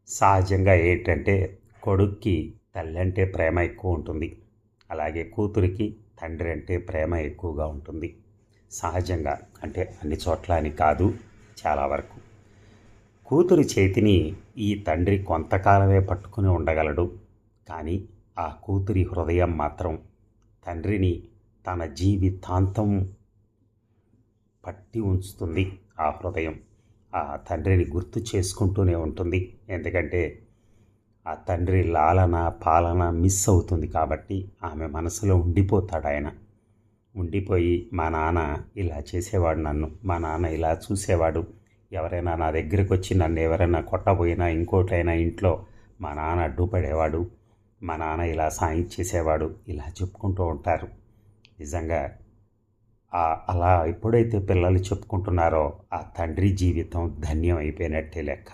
సహజంగా ఏంటంటే కొడుక్కి తల్లి అంటే ప్రేమ ఎక్కువ ఉంటుంది. అలాగే కూతురికి తండ్రి అంటే ప్రేమ ఎక్కువగా ఉంటుంది. సహజంగా అంటే అన్ని చోట్ల అని కాదు, చాలా వరకు. కూతురి చేతిని ఈ తండ్రి కొంతకాలమే పట్టుకుని ఉండగలడు. కానీ ఆ కూతురి హృదయం మాత్రం తండ్రిని తన జీవితాంతం పట్టి ఉంచుతుంది. ఆ హృదయం ఆ తండ్రిని గుర్తు చేసుకుంటూనే ఉంటుంది. ఎందుకంటే ఆ తండ్రి లాలన పాలన మిస్ అవుతుంది కాబట్టి ఆమె మనసులో ఉండిపోతాడు ఆయన. ఉండిపోయి మా నాన్న ఇలా చేసేవాడు, నన్ను మా నాన్న ఇలా చూసేవాడు, ఎవరైనా నా దగ్గరికి వచ్చి నన్ను ఎవరైనా కొట్టబోయినా ఇంకోటైనా ఇంట్లో మా నాన్న అడ్డుపడేవాడు, మా నాన్న ఇలా సాయం చేసేవాడు, ఇలా చెప్పుకుంటూ ఉంటారు. నిజంగా అలా ఎప్పుడైతే పిల్లలు చెప్పుకుంటున్నారో ఆ తండ్రి జీవితం ధన్యం అయిపోయినట్టే లెక్క.